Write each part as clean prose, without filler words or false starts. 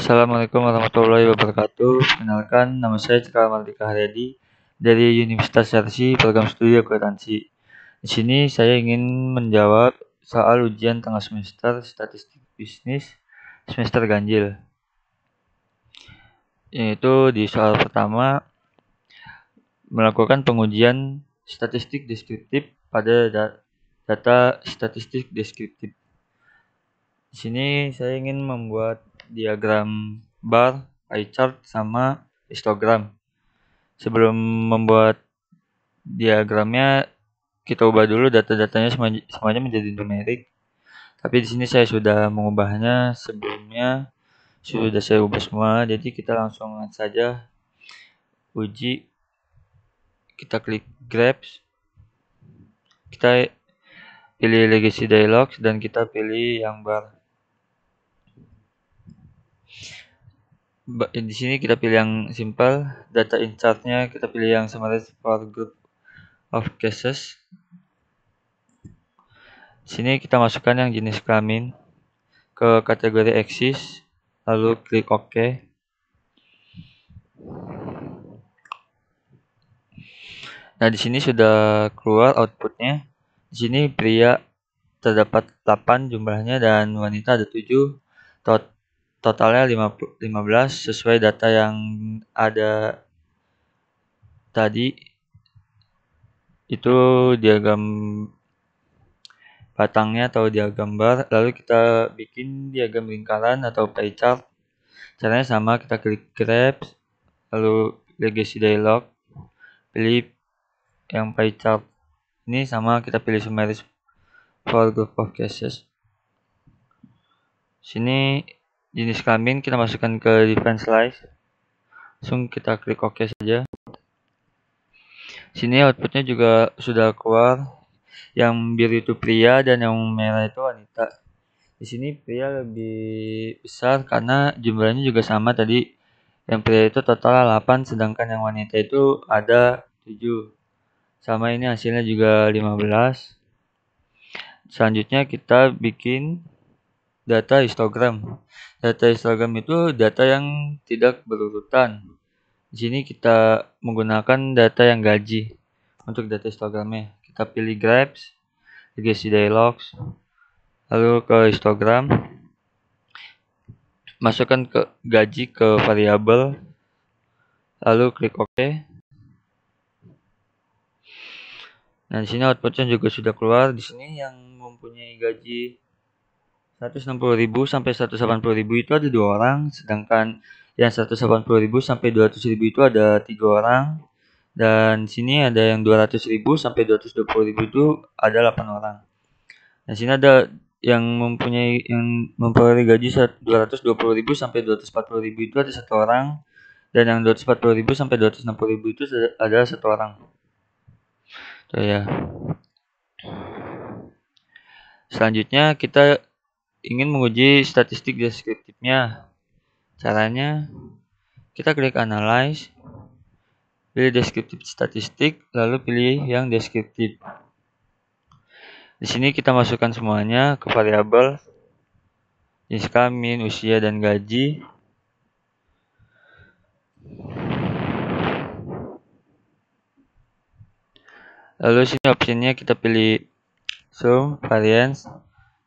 Assalamualaikum warahmatullahi wabarakatuh. Perkenalkan, nama saya Cekal Mardika Haryadi dari Universitas Yarsi, program studi akuntansi. Di sini saya ingin menjawab soal ujian tengah semester statistik bisnis semester ganjil. Yaitu di soal pertama, melakukan pengujian statistik deskriptif pada data statistik deskriptif. Di sini saya ingin membuat diagram bar, pie chart, sama histogram. Sebelum membuat diagramnya, kita ubah dulu data-datanya semuanya menjadi numerik. Tapi di sini saya sudah mengubahnya sebelumnya, sudah saya ubah semua. Jadi kita langsung saja uji. Kita klik Graph, kita pilih Legacy Dialogs dan kita pilih yang bar. Di sini kita pilih yang simple, data in chart-nya kita pilih yang summarize for group of cases. Di sini kita masukkan yang jenis kelamin ke kategori axis, lalu klik OK. Nah, di sini sudah keluar outputnya. Di sini pria terdapat 8 jumlahnya dan wanita ada 7. Totalnya 15 sesuai data yang ada tadi. Itu diagram batangnya atau diagram bar. Lalu kita bikin diagram lingkaran atau pie chart. Caranya sama, kita klik Graph, lalu Legacy Dialog, pilih yang pie chart. Ini sama, kita pilih Summarize for group of cases. Sini jenis kelamin kita masukkan ke Define Slice. Langsung kita klik OK saja. Sini outputnya juga sudah keluar. Yang biru itu pria dan yang merah itu wanita. Di sini pria lebih besar karena jumlahnya juga sama tadi. Yang pria itu total 8, sedangkan yang wanita itu ada 7. Sama, ini hasilnya juga 15. Selanjutnya kita bikin data histogram. Data histogram itu data yang tidak berurutan. Di sini kita menggunakan data yang gaji untuk data histogramnya. Kita pilih Graphs, Legacy Dialogs, lalu ke histogram. Masukkan ke gaji ke variabel, lalu klik OK. Nah, di sini outputnya juga sudah keluar. Di sini yang mempunyai gaji 160.000 sampai 180.000 itu ada 2 orang, sedangkan yang 180.000 sampai 200.000 itu ada 3 orang. Dan sini ada yang 200.000 sampai 220.000 itu ada 8 orang. Nah, sini ada yang memperoleh gaji 220.000 sampai 240.000 itu ada 1 orang, dan yang 240.000 sampai 260.000 itu ada 1 orang. Tuh ya. Selanjutnya kita ingin menguji statistik deskriptifnya. Caranya kita klik Analyze, pilih Descriptive Statistik, lalu pilih yang deskriptif. Di sini kita masukkan semuanya ke variabel jenis kelamin, usia, dan gaji. Lalu sini optionnya kita pilih Sum, Variance,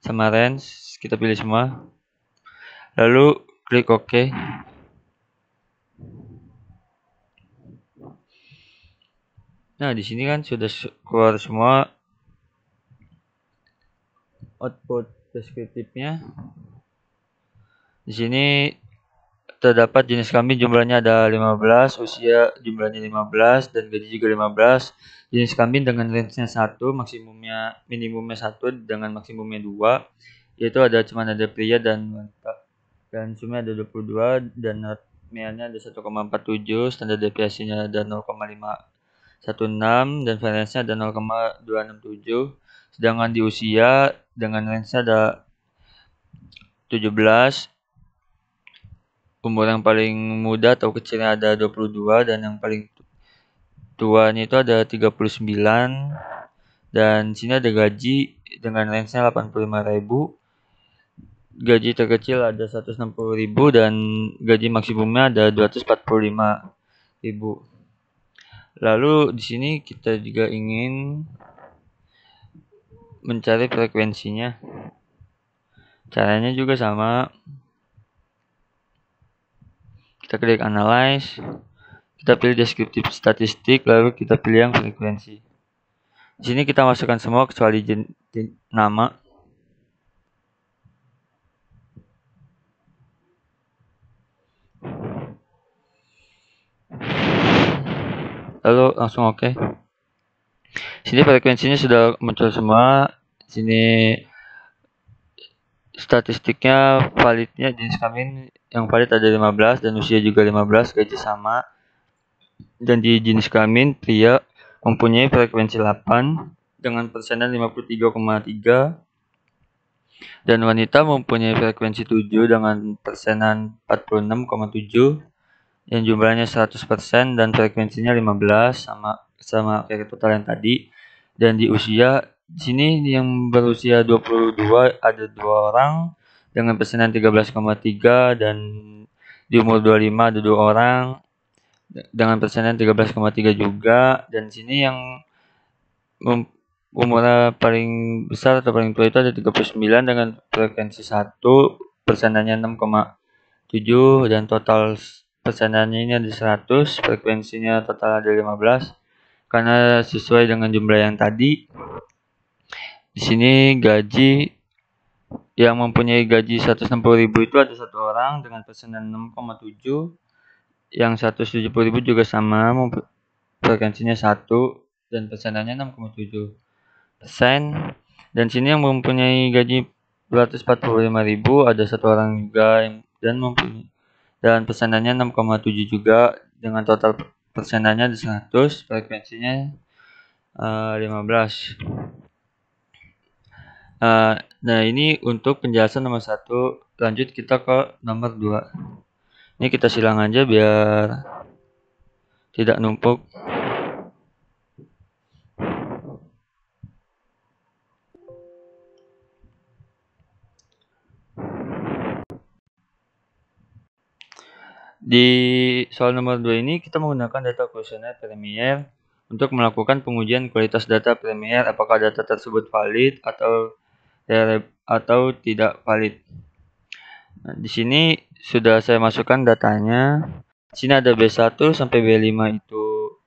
sama Range, kita pilih semua. Lalu klik OK. Nah, di sini kan sudah keluar semua output deskriptifnya. Di sini terdapat jenis kelamin jumlahnya ada 15, usia jumlahnya 15, dan gaji juga 15. Jenis kelamin dengan range-nya 1, minimumnya 1 dengan maksimumnya 2. Yaitu cuman ada pria dan wanita. Dan sumnya ada 22 dan notnya ada 1,47, standar deviasinya ada 0,516 dan variance-nya ada 0,267. Sedangkan di usia dengan range-nya ada 17, umur yang paling muda atau kecilnya ada 22 dan yang paling tuanya itu ada 39. Dan sini ada gaji dengan range-nya 85.000 gaji terkecil ada 160.000 dan gaji maksimumnya ada 245.000. Lalu di sini kita juga ingin mencari frekuensinya. Caranya juga sama. Kita klik analyze, kita pilih deskriptif statistik, lalu kita pilih yang frekuensi. Di sini kita masukkan semua kecuali nama. Lalu langsung oke. Sini frekuensinya sudah muncul semua. Sini statistiknya, validnya jenis kelamin yang valid ada 15 dan usia juga 15, gaji sama. Dan di jenis kelamin pria mempunyai frekuensi 8 dengan persenan 53,3 dan wanita mempunyai frekuensi 7 dengan persenan 46,7 yang jumlahnya 100% dan frekuensinya 15 sama kayak total yang tadi. Dan di usia sini yang berusia 22 ada 2 orang dengan persenan 13,3 dan di umur 25 ada 2 orang dengan persenan 13,3 juga. Dan sini yang umurnya paling besar atau paling tua itu ada 39 dengan frekuensi 1, persenannya 6,7 dan total persenannya ini ada 100, frekuensinya total ada 15 karena sesuai dengan jumlah yang tadi. Di sini gaji yang mempunyai gaji 160.000 itu ada 1 orang dengan persenan 6,7, yang 170.000 juga sama, frekuensinya 1 dan persenannya 6,7%. Dan sini yang mempunyai gaji 245.000 ada 1 orang juga dan persenannya 6,7 juga dengan total persenannya di 100, frekuensinya 15. Nah ini untuk penjelasan nomor 1. Lanjut kita ke nomor 2. Ini kita silang aja biar tidak numpuk. Di soal nomor 2 ini kita menggunakan data kuesioner Premier untuk melakukan pengujian kualitas data Premier, apakah data tersebut valid atau tidak valid. Nah, di sini sudah saya masukkan datanya. Di sini ada B1 sampai B5 itu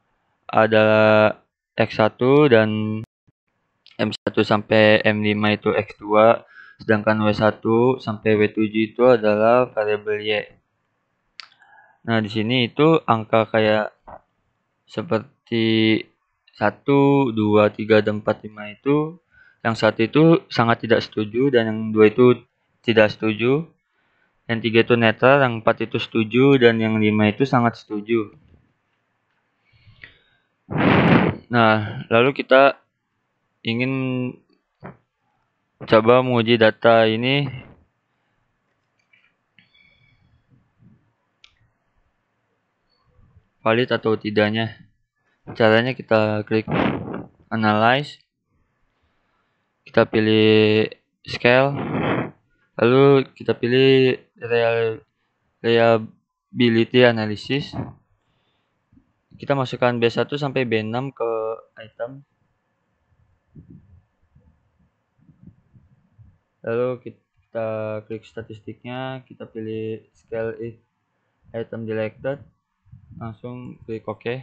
adalah X1 dan M1 sampai M5 itu X2, sedangkan W1 sampai W7 itu adalah variabel Y. Nah, di sini itu angka kayak seperti 1, 2, 3, dan 4, 5 itu yang 1 itu sangat tidak setuju dan yang 2 itu tidak setuju. Yang 3 itu netral, yang 4 itu setuju dan yang 5 itu sangat setuju. Nah, lalu kita ingin coba menguji data ini valid atau tidaknya. Caranya kita klik analyze, kita pilih scale, lalu kita pilih reliability analysis. Kita masukkan B1 sampai B6 ke item. Lalu kita klik statistiknya, kita pilih scale item selected, langsung klik OK.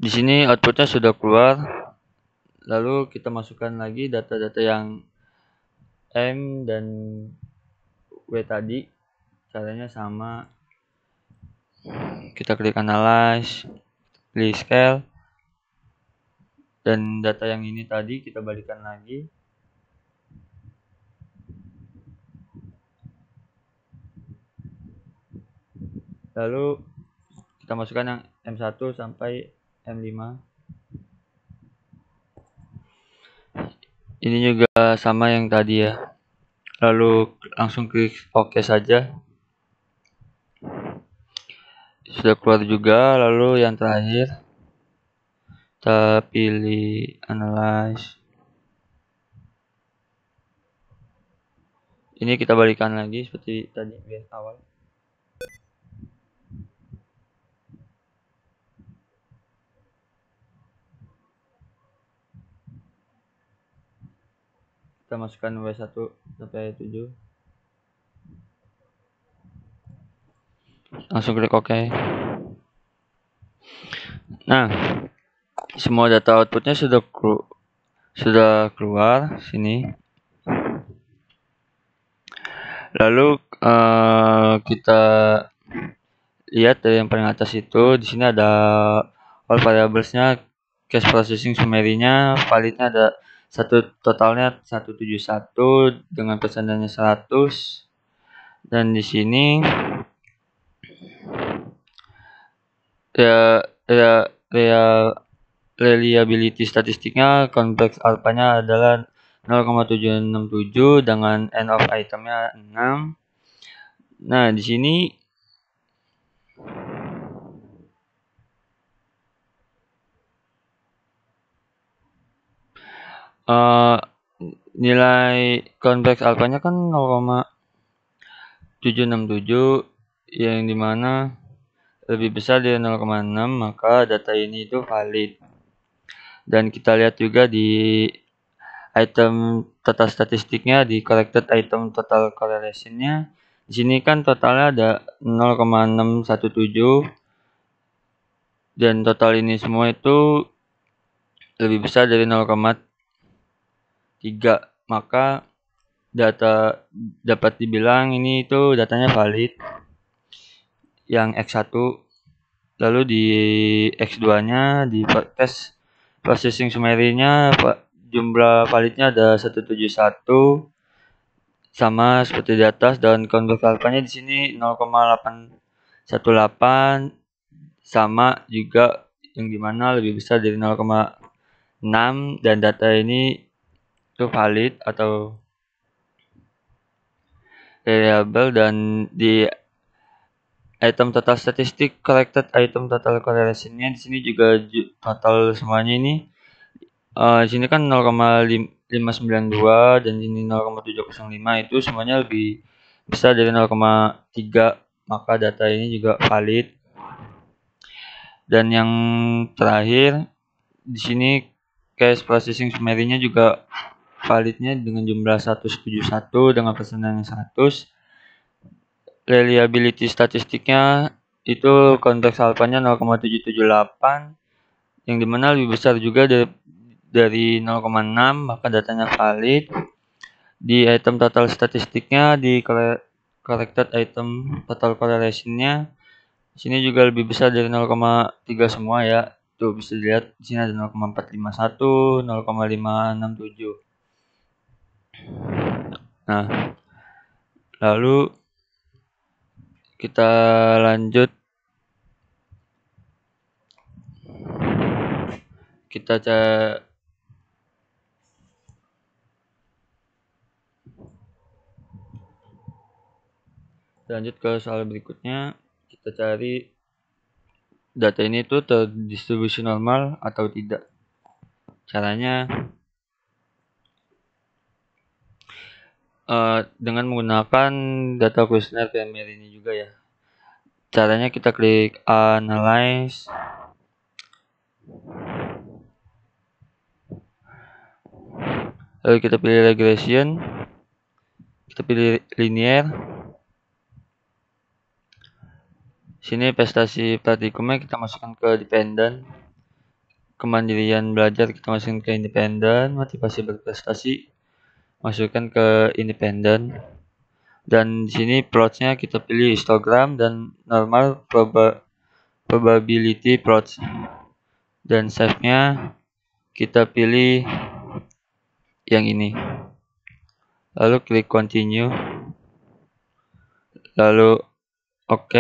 Di sini outputnya sudah keluar. Lalu kita masukkan lagi data-data yang M dan W tadi. Caranya sama. Kita klik analyze, pilih scale, dan data yang ini tadi kita balikkan lagi. Lalu kita masukkan yang M1 sampai M5. Ini juga sama yang tadi ya. Lalu langsung klik OK saja. sudah keluar juga. Lalu yang terakhir kita pilih analyze. Ini kita balikan lagi seperti tadi di awal. Kita masukkan W1 sampai 7. Langsung klik OK. Nah, semua data outputnya sudah keluar sini. Lalu kita lihat dari yang paling atas itu, di sini ada all variablesnya, cache processing summary-nya, validnya ada totalnya 171 dengan persentasenya 100. Dan di sini reliability statistiknya convex alpha-nya adalah 0,767 dengan end of itemnya 6. Nah, di sini nilai convex alpha-nya kan 0,767 yang dimana lebih besar dari 0,6, maka data ini itu valid. Dan kita lihat juga di item total statistiknya, di corrected item total correlation-nya. Di sini kan totalnya ada 0,617 dan total ini semua itu lebih besar dari 0,3, maka data dapat dibilang ini itu datanya valid yang X1. Lalu di X2-nya di tes processing summary-nya jumlah validnya ada 171 sama seperti di atas, dan convex alpha-nya di sini 0,818 sama juga, yang dimana lebih besar dari 0,6, dan data ini itu valid atau reliable. Dan di item total statistik corrected item total correlation-nya di sini juga total semuanya ini di sini kan 0,592 dan ini 0,705, itu semuanya lebih besar dari 0,3, maka data ini juga valid. Dan yang terakhir di sini cache processing summary-nya juga validnya dengan jumlah 171 dengan persentasenya 100. Reliability statistiknya itu convex alpha-nya 0,778 yang dimana lebih besar juga dari 0,6, maka datanya valid. Di item total statistiknya, di corrected item total correlation-nya sini juga lebih besar dari 0,3 semua ya. Tuh bisa dilihat di sini ada 0,451, 0,567. Nah, lalu kita lanjut, kita lanjut ke soal berikutnya. Kita cari data ini tuh terdistribusi normal atau tidak. Caranya dengan menggunakan data kuesioner PMR ini juga ya. Caranya kita klik analyze, lalu kita pilih regression, kita pilih linear. Sini prestasi praktikumnya kita masukkan ke dependent, kemandirian belajar kita masukkan ke independen, motivasi berprestasi masukkan ke independen. Dan di sini plots-nya kita pilih histogram dan normal probability plots. Dan save-nya kita pilih yang ini. Lalu klik continue. Lalu OK.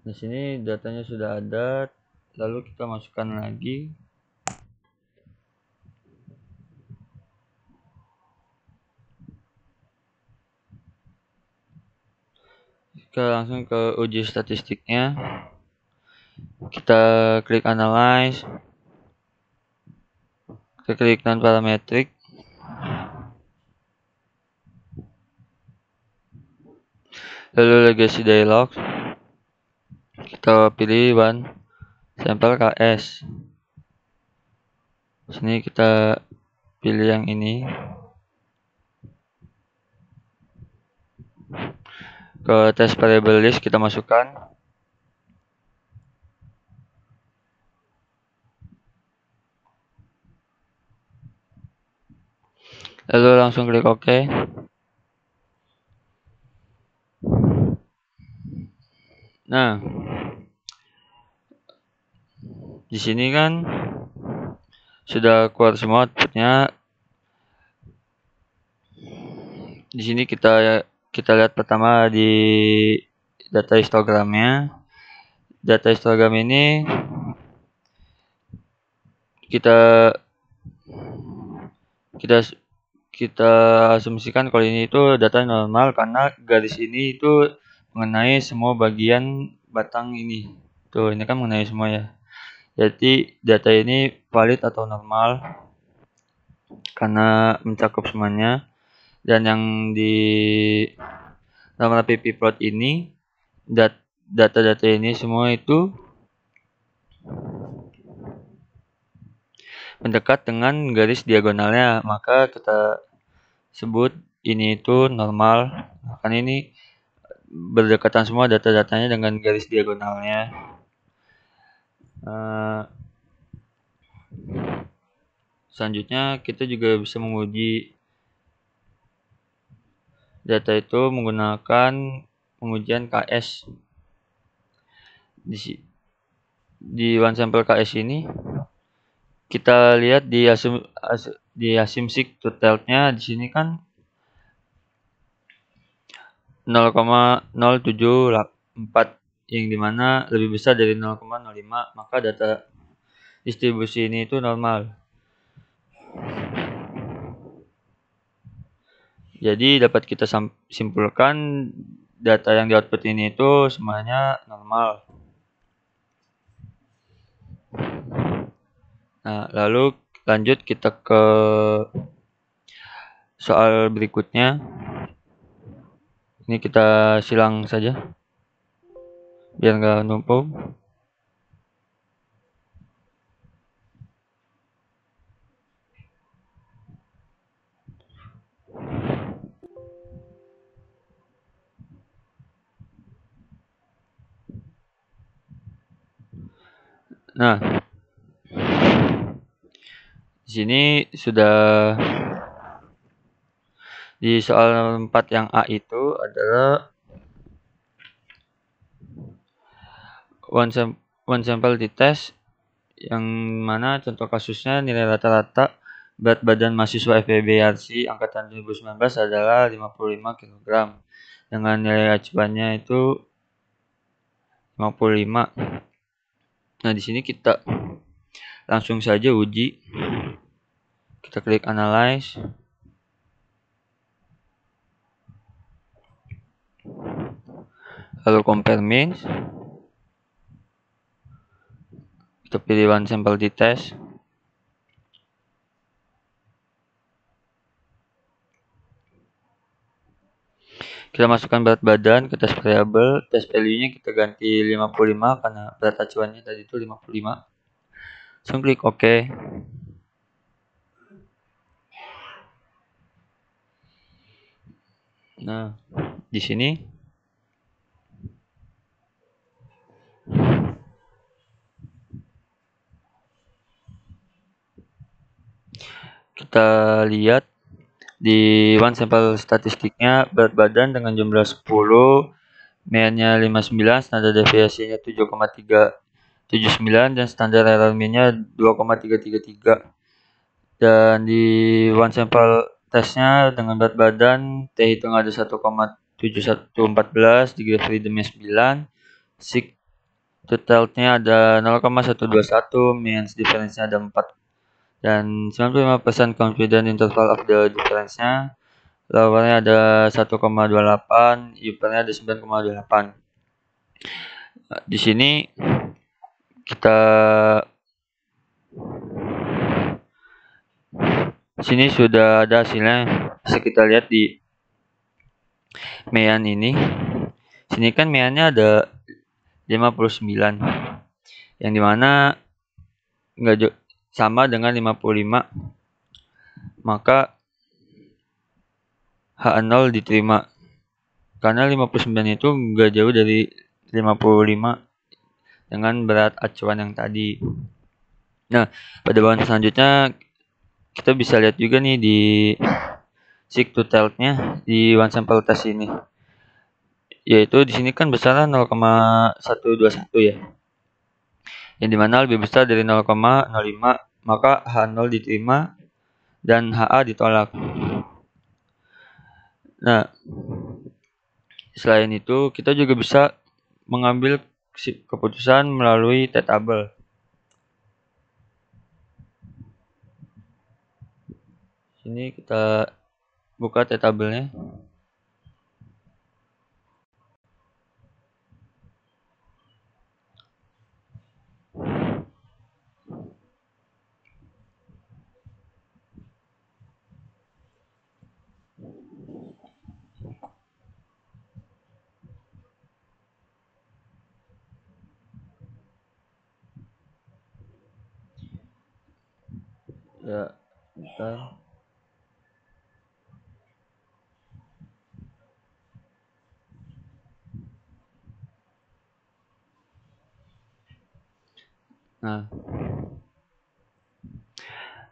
Di sini datanya sudah ada, lalu kita masukkan lagi. Kita langsung ke uji statistiknya. Kita klik analyze, kita klik non parametric, lalu legacy dialog, kita pilih one sampel KS. Sini kita pilih yang ini. Ke test variable list kita masukkan. Lalu langsung klik OK. Nah, di sini kan sudah keluar semua outputnya. Di sini kita lihat pertama di data histogramnya. Data histogram ini kita asumsikan kalau ini itu data normal karena garis ini itu mengenai semua bagian batang ini. Tuh, ini kan mengenai semua ya. Jadi data ini valid atau normal karena mencakup semuanya. Dan yang di nomor ppplot ini, data-data ini semua itu mendekat dengan garis diagonalnya, maka kita sebut ini itu normal. Kan ini berdekatan semua data-datanya dengan garis diagonalnya. Selanjutnya kita juga bisa menguji data itu menggunakan pengujian KS. Di one sample KS ini kita lihat di asymmetric to-tilt-nya di sini kan 0,074 yang dimana lebih besar dari 0,05, maka data distribusi ini itu normal. Jadi dapat kita simpulkan data yang di output ini itu semuanya normal. Nah, lalu lanjut kita ke soal berikutnya. Ini kita silang saja biar nggak numpuk. Nah, di sini sudah di soal 4 yang A itu adalah one sample dites, yang mana contoh kasusnya nilai rata-rata berat badan mahasiswa FEB-RC angkatan 2019 adalah 55 kg dengan nilai acuannya itu 55. Nah, di sini kita langsung saja uji. Kita klik analyze. Lalu compare means. Kita pilih one sample dites. Kita masukkan berat badan ke test variable. Test value-nya kita ganti 55 karena berat acuannya tadi itu 55. Langsung klik OK. Nah, di sini kita lihat di one sample statistiknya berat badan dengan jumlah 10, mean-nya 59, standar deviasinya 7,379 dan standar error mean-nya 2,333. Dan di one sample tesnya dengan berat badan T hitung ada 1,7114, degree freedom-nya 9, sig Totalnya ada 0,121, means difference-nya ada 4, dan 95% confident interval of the difference-nya. Lowernya ada 1,28, uppernya ada 9,28. Di sini kita sudah ada hasilnya. Bisa kita lihat di mean ini. Sini kan meannya ada 59, yang dimana enggak sama dengan 55, maka H0 diterima karena 59 itu enggak jauh dari 55 dengan berat acuan yang tadi. Nah, pada bahan selanjutnya kita bisa lihat juga nih di seek to tell-nya di one sample test ini, yaitu di sini kan besarnya 0,121 ya, yang dimana lebih besar dari 0,05, maka H0 diterima dan HA ditolak. Nah, selain itu kita juga bisa mengambil keputusan melalui T-table. Sini kita buka T-table-nya. Ya, bentar. Nah,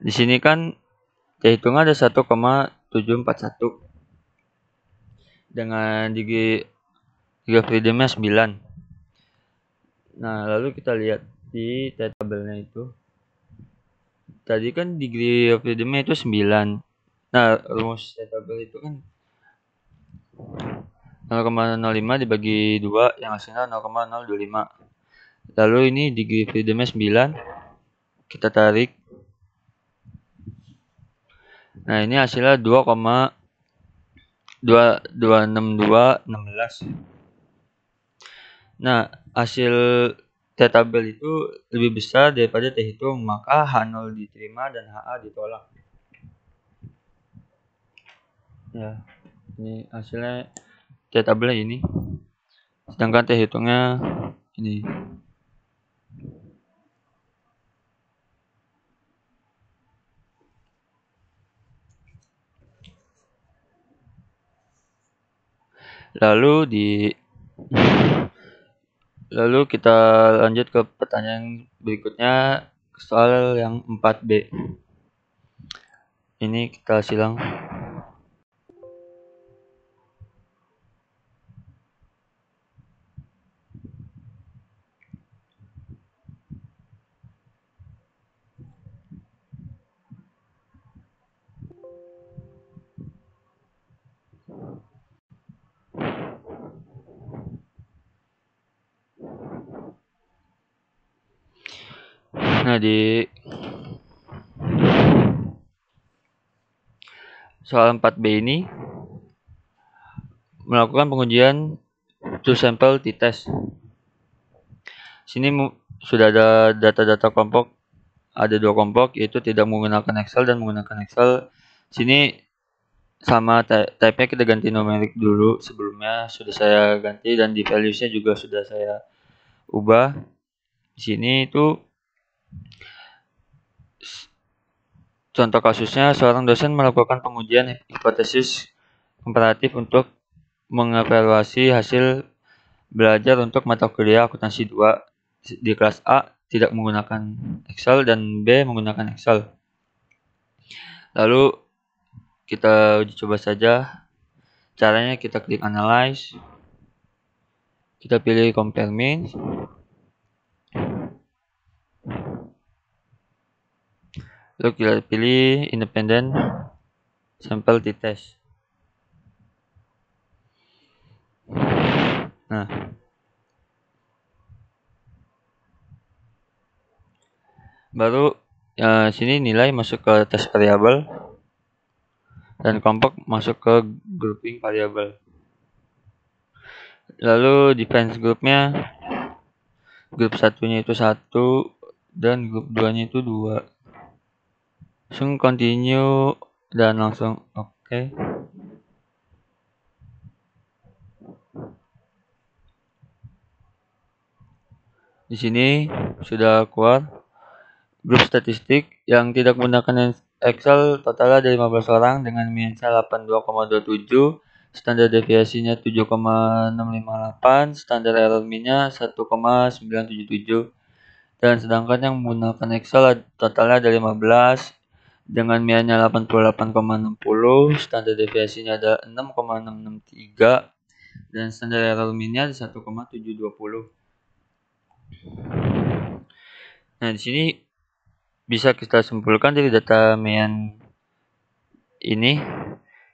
di sini kan hitungan ada 1,741 dengan degree freedom-nya 9. Nah, lalu kita lihat di tabelnya itu. Tadi kan degree of freedom-nya itu 9. Nah, rumus tabel itu kan 0,05 dibagi 2 yang hasilnya 0,025. Lalu ini degree freedom-nya 9. Kita tarik. Nah, ini hasilnya 2,26216. Nah, hasil T-tabel itu lebih besar daripada T-hitung, maka H0 diterima dan HA ditolak. Ya, ini hasilnya T-tabelnya ini. Sedangkan T-hitungnya ini. Lalu kita lanjut ke pertanyaan berikutnya, soal yang 4B. Ini kita silang. Nah, di soal 4B ini melakukan pengujian two sample t-test. Sini sudah ada data-data kelompok, ada 2 kelompok, yaitu tidak menggunakan Excel dan menggunakan Excel. Sini sama type-nya kita ganti numerik dulu, sebelumnya sudah saya ganti, dan di values-nya juga sudah saya ubah. Di sini itu contoh kasusnya, seorang dosen melakukan pengujian hipotesis komparatif untuk mengevaluasi hasil belajar untuk mata kuliah akuntansi 2 di kelas A tidak menggunakan Excel dan B menggunakan Excel. Lalu kita uji coba saja. Caranya kita klik analyze. Kita pilih compare means. Lalu kita pilih independent sample t-test. Nah, Baru sini nilai masuk ke test variabel dan kelompok masuk ke grouping variabel. Lalu defense groupnya, grup satunya itu 1 dan grup 2-nya itu 2. Langsung continue dan langsung oke. Di sini sudah keluar grup statistik yang tidak menggunakan Excel totalnya ada 15 orang dengan MINSA 82,27, standar deviasinya 7,658, standar error min-nya 1,977. Dan sedangkan yang menggunakan Excel totalnya ada 15 dengan MIA-nya 88,60, standar deviasinya ada 6,663 dan standar error min-nya 1,720. Nah, di sini bisa kita simpulkan dari data MIAN ini,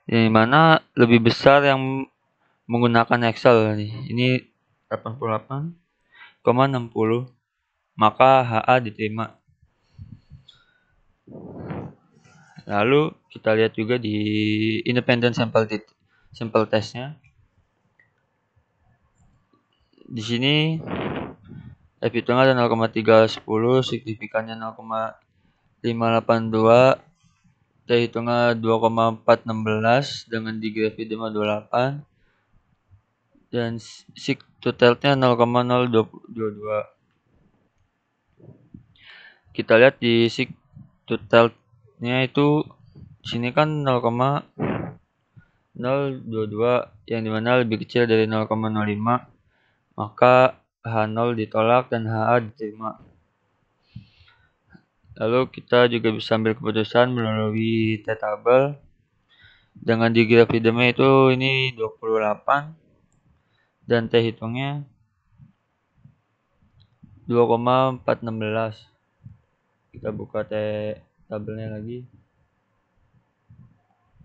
di mana lebih besar yang menggunakan Excel nih. Ini 88,60, maka HA diterima. Lalu kita lihat juga di independent sample testnya. Di sini F hitungan ada 0,310, signifikannya 0,582, T hitungan 2,416 dengan degree freedom 28 dan sig to tilt-nya 0,022. Kita lihat di sig to tilt-nya itu sini kan 0,022 yang dimana lebih kecil dari 0,05, maka H0 ditolak dan HA diterima. Lalu kita juga bisa ambil keputusan melalui T-table dengan degree freedom-nya itu ini 28 dan T hitungnya 2,416. Kita buka T-tabelnya lagi.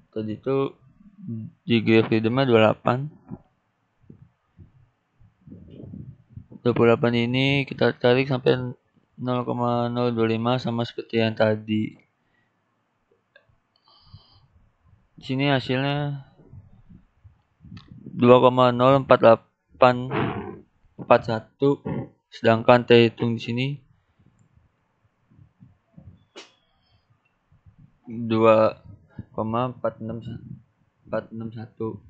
Tadi itu degree freedom-nya 28. 28 ini kita tarik sampai 0,025 sama seperti yang tadi. Di sini hasilnya 2,04841, sedangkan T hitung di sini 2,461.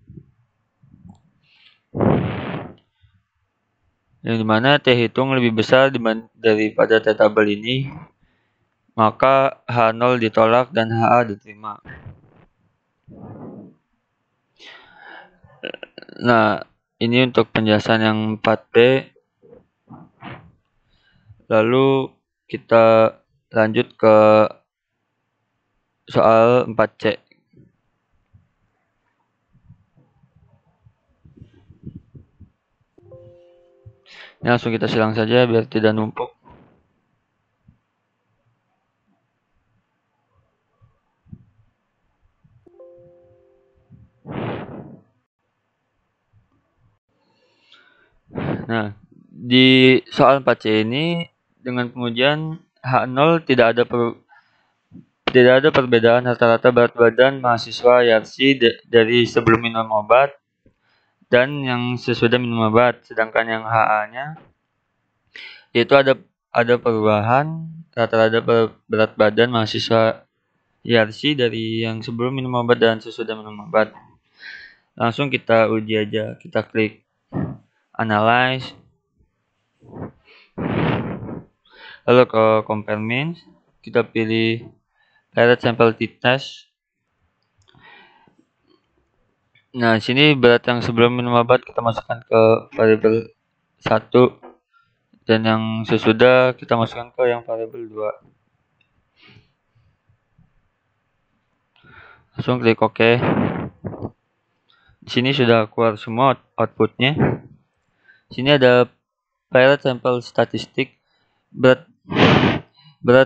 Yang dimana T hitung lebih besar daripada T tabel ini, maka H0 ditolak dan HA diterima. Nah, ini untuk penjelasan yang 4B. Lalu kita lanjut ke soal 4C. Ini langsung kita silang saja biar tidak numpuk. Nah, di soal 4C ini dengan pengujian H0 tidak ada perbedaan rata-rata berat badan mahasiswa Yarsi dari sebelum minum obat dan yang sesudah minum obat, sedangkan yang HA-nya yaitu ada perubahan rata-rata berat badan mahasiswa Yarsi dari yang sebelum minum obat dan sesudah minum obat. Langsung kita uji aja, kita klik analyze, lalu ke compare means, kita pilih paired sample t-test. Nah, sini berat yang sebelum minum obat kita masukkan ke variabel 1 dan yang sesudah kita masukkan ke yang variabel 2. Langsung klik OK. Di sini sudah keluar semua outputnya. Sini ada paired sample statistik berat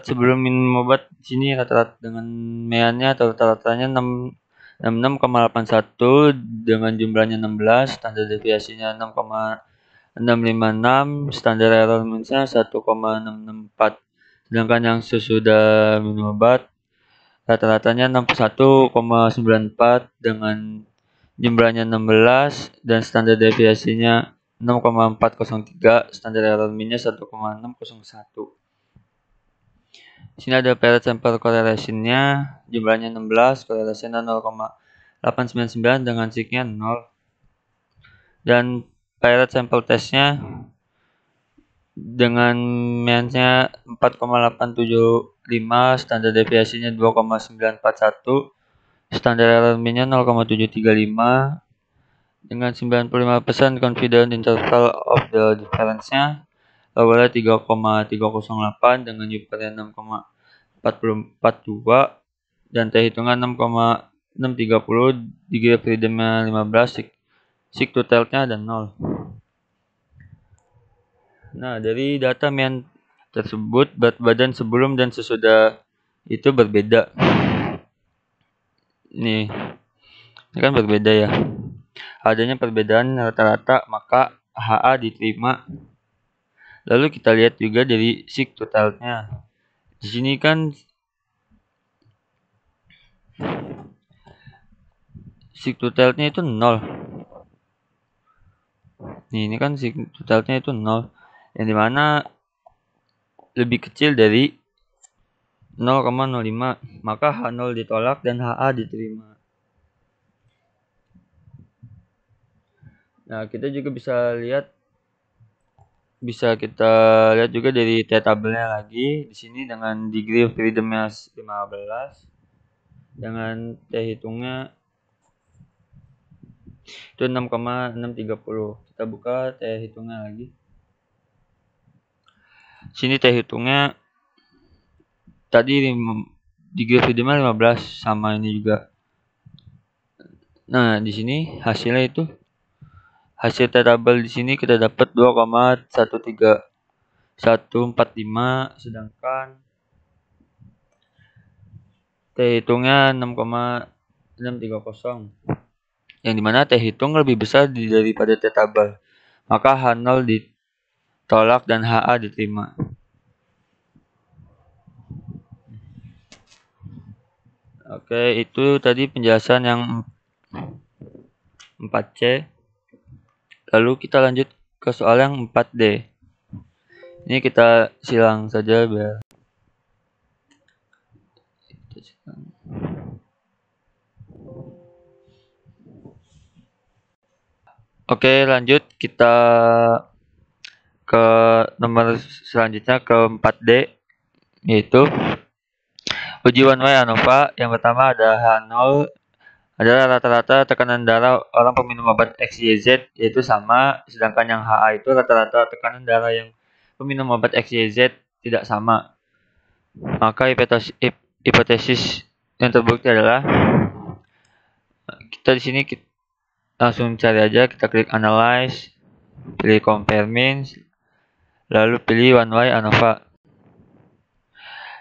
sebelum minum obat. Sini rata-rata dengan meannya atau rata-ratanya 66,81 dengan jumlahnya 16, standar deviasinya 6,656, standar error min-nya 1,664. Sedangkan yang sesudah minum obat rata-ratanya 61,94 dengan jumlahnya 16 dan standar deviasinya 6,403, standar error minnya 1,601. Sini ada paired sample correlation-nya, jumlahnya 16, correlation-nya 0,899 dengan signya 0. Dan paired sample test-nya dengan mean-nya 4,875, standar deviasinya 2,941, standar error min-nya 0,735 dengan 95% confident interval of the difference-nya lowernya 3,308 dengan uppernya 6,442 dan T hitungan 6,630, degree of freedom-nya 15, sig to tilt-nya ada 0. Nah, dari data mean tersebut berat badan sebelum dan sesudah itu berbeda. Ini kan berbeda ya. Adanya perbedaan rata-rata, maka HA diterima. Lalu kita lihat juga dari sig to tilt-nya. Di sini kan sig to tilt-nya itu 0. Ini kan sig to tilt-nya itu 0. Yang dimana lebih kecil dari 0,05, maka H0 ditolak dan HA diterima. Nah, kita juga bisa kita lihat juga dari T-tabelnya lagi. Di sini dengan degree of freedom-nya 15 dengan T hitungnya itu 6,630. Kita buka T hitungnya lagi. Sini T hitungnya tadi degree of freedom-nya 15 sama ini juga. Nah, di sini hasilnya itu hasil T-tabel di sini kita dapat 2,13145, sedangkan T hitungnya 6,630. Yang dimana T hitung lebih besar daripada T tabel, maka H0 ditolak dan HA diterima. Oke, itu tadi penjelasan yang 4C. Lalu kita lanjut ke soal yang 4D. Ini kita silang saja biar Oke, lanjut kita ke nomor selanjutnya ke 4D, yaitu uji one way ANOVA. Yang pertama ada H0 adalah rata-rata tekanan darah orang peminum obat XYZ, yaitu sama, sedangkan yang HA itu rata-rata tekanan darah yang peminum obat XYZ tidak sama. Maka hipotesis yang terbukti adalah kita di sini langsung cari aja, kita klik analyze, pilih compare means, lalu pilih one way ANOVA.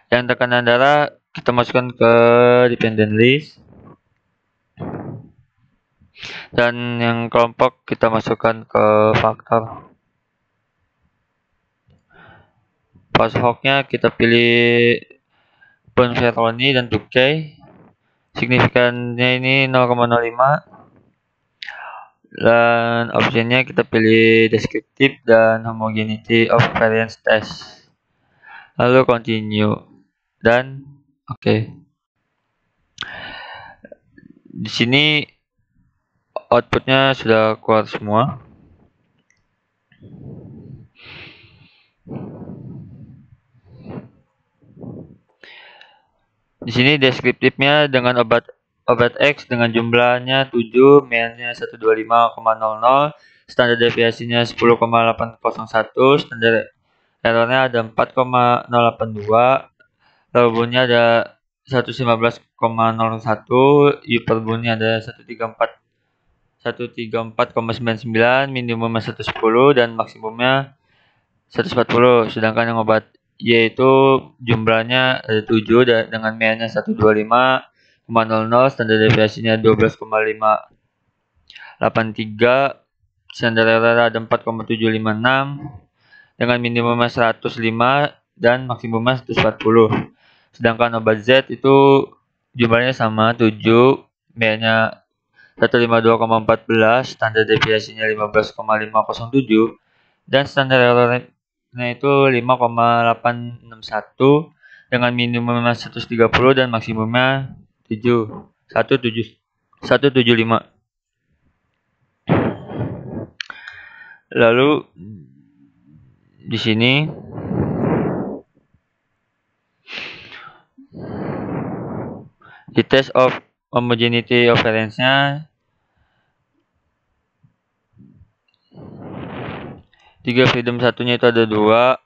Yang tekanan darah kita masukkan ke dependent list, dan yang kelompok kita masukkan ke faktor. Pas hoc-nya kita pilih Bonferroni dan Tukey. Signifikannya ini 0,05. Dan optionnya kita pilih descriptive dan homogeneity of variance test. Lalu continue dan oke. Di sini outputnya sudah keluar semua. Di sini deskriptifnya dengan obat X dengan jumlahnya 7, mean-nya 125,00, standar deviasinya 10,801, standar errornya ada 4,082, logboundnya ada 115,01, upperbundnya ada 134,99, minimumnya 110 dan maksimumnya 140. Sedangkan yang obat Y itu jumlahnya ada 7 dengan mean-nya 125,00, standar deviasinya 12,583, standar error ada 4,756 dengan minimumnya 105 dan maksimumnya 140. Sedangkan obat Z itu jumlahnya sama 7, B-nya 152,14, standar deviasinya 15,507, dan standar errornya itu 5,861 dengan minimumnya 130 dan maksimumnya 175. Lalu di sini di test of homogeneity of variance-nya 3 freedom satunya itu ada 2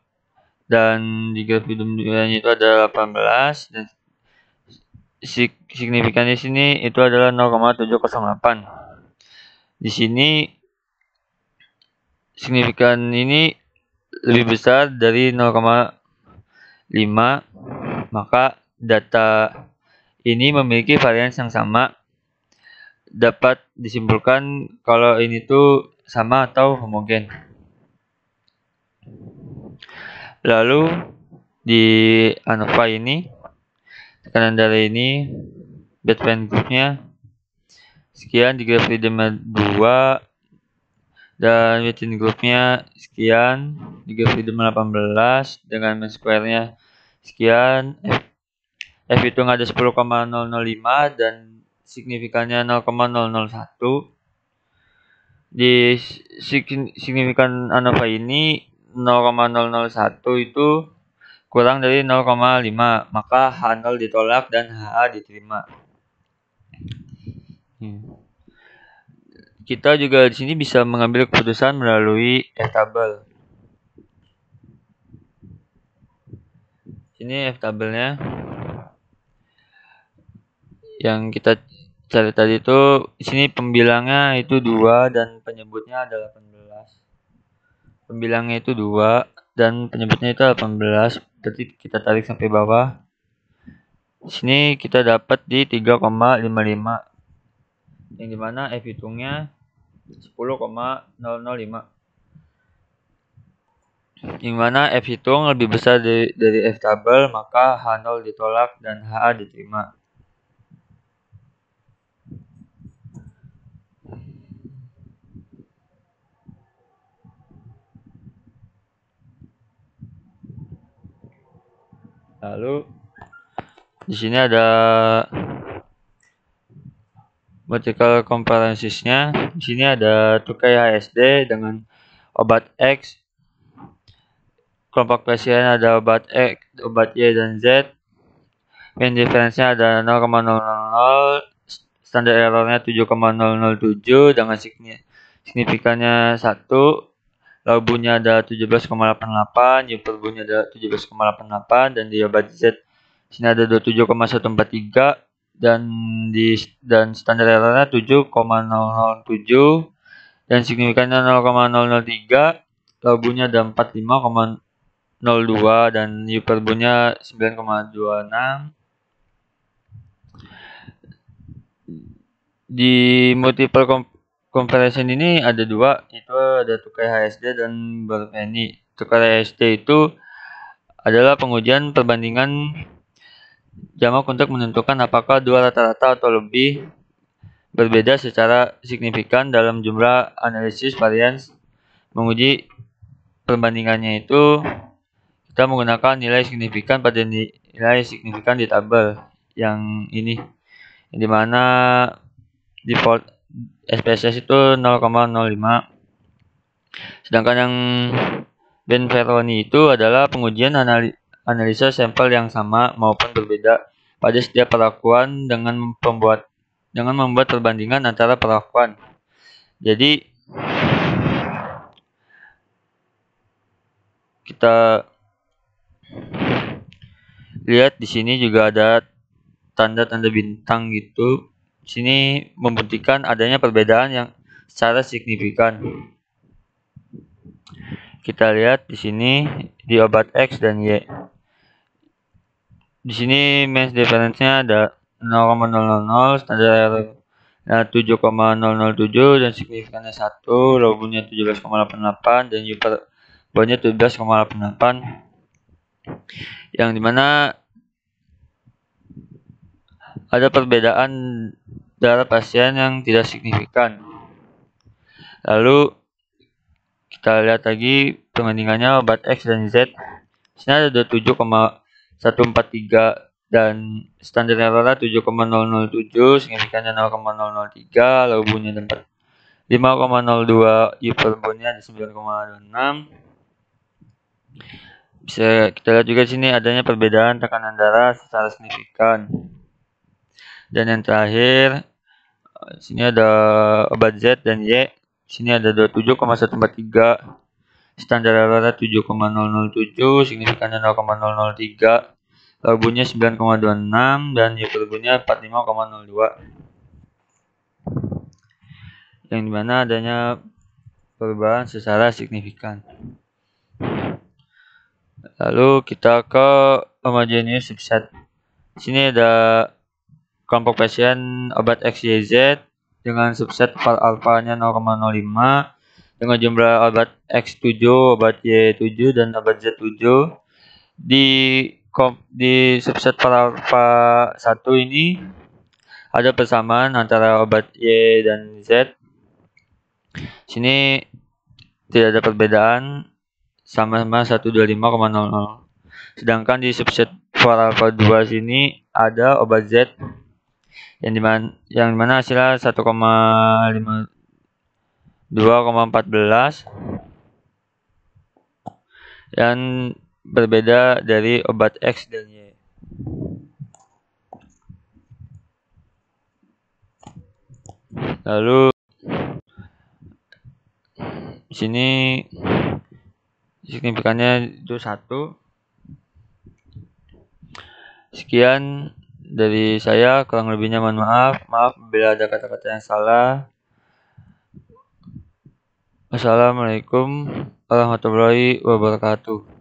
dan 3 freedom 2-nya itu ada 18 dan signifikannya di sini itu adalah 0,708. Di sini signifikan ini lebih besar dari 0,5, maka data ini memiliki varians yang sama. Dapat disimpulkan kalau ini tuh sama atau homogen. Lalu di ANOVA ini tekanan darah ini bedpan groupnya sekian, 3 freedom 2 dan within groupnya sekian, 3 freedom 18 dengan mean square-nya sekian. F hitung ada 10,005 dan signifikannya 0,001. Di signifikan ANOVA ini 0,001 itu kurang dari 0,5, maka H0 ditolak dan HA diterima. Kita juga di sini bisa mengambil keputusan melalui F-table. Sini F-tabelnya. Yang kita cari tadi itu di sini pembilangnya itu 2 dan penyebutnya ada 18. Pembilangnya itu 2 dan penyebutnya itu 18. Berarti kita tarik sampai bawah. Di sini kita dapat di 3,55. Yang dimana F hitungnya 10,005. Yang mana F hitung lebih besar dari F tabel, maka H0 ditolak dan HA diterima. Lalu di sini ada vertical comparisons-nya. Di sini ada tukai HSD dengan obat X. Kelompok pasien ada obat X, obat Y dan Z. Mean difference-nya ada 0,000, standar error-nya 7,007 dengan signifikannya 1. Labunya ada 17,88, U/nya ada 17,88 dan di obat Z sini ada 27,143 dan standar errornya 7,007 dan signifikannya 0,003. Labunya ada 45,02 dan U/nya 9,26. Di multiple comparison ini ada 2, itu ada tukai HSD dan Barveni. Tukai HSD itu adalah pengujian perbandingan jamak untuk menentukan apakah dua rata-rata atau lebih berbeda secara signifikan dalam jumlah analisis varians. Menguji perbandingannya itu kita menggunakan nilai signifikan pada nilai signifikan di tabel yang ini, yang dimana default SPSS itu 0,05. Sedangkan yang Benveroni itu adalah pengujian analisa sampel yang sama maupun berbeda pada setiap perlakuan dengan membuat perbandingan antara perlakuan. Jadi kita lihat di sini juga ada tanda-tanda bintang gitu. Di sini membuktikan adanya perbedaan yang secara signifikan. Kita lihat di sini di obat X dan Y. Di sini mean difference-nya ada 0,000, standar error 7,007 dan signifikannya 1, labunya 17,88 dan U/nya 17,88. yang dimana ada perbedaan darah pasien yang tidak signifikan. Lalu kita lihat lagi perbandingannya obat X dan Z. Di sini ada 27,143 dan standar errornya 7,007, signifikannya 0,003, lalu bunyinya dapat 5,02, U per bunyinya ada 9,26. Bisa kita lihat juga sini adanya perbedaan tekanan darah secara signifikan. Dan yang terakhir, sini ada obat Z dan Y. Sini ada 27,143, standar errornya 7,007, signifikannya 0,003, lalu bunyinya 9,26 dan U per bunyinya 45,02. Yang dimana adanya perubahan secara signifikan. Lalu kita ke homogeneous subset. Di sini ada kelompok pasien obat XYZ dengan subset var alfanya 0,05 dengan jumlah obat X7, obat Y7 dan obat Z7. Di subset var alfa 1 ini ada persamaan antara obat Y dan Z. Sini tidak ada perbedaan, sama-sama 125,00. Sedangkan di subset var alfa 2 sini ada obat Z yang dimana hasilnya 1,2,14 dan berbeda dari obat X dan Y. Lalu di sini signifikannya itu 1. Sekian dari saya, kurang lebihnya mohon maaf. Maaf bila ada kata-kata yang salah. Wassalamualaikum warahmatullahi wabarakatuh.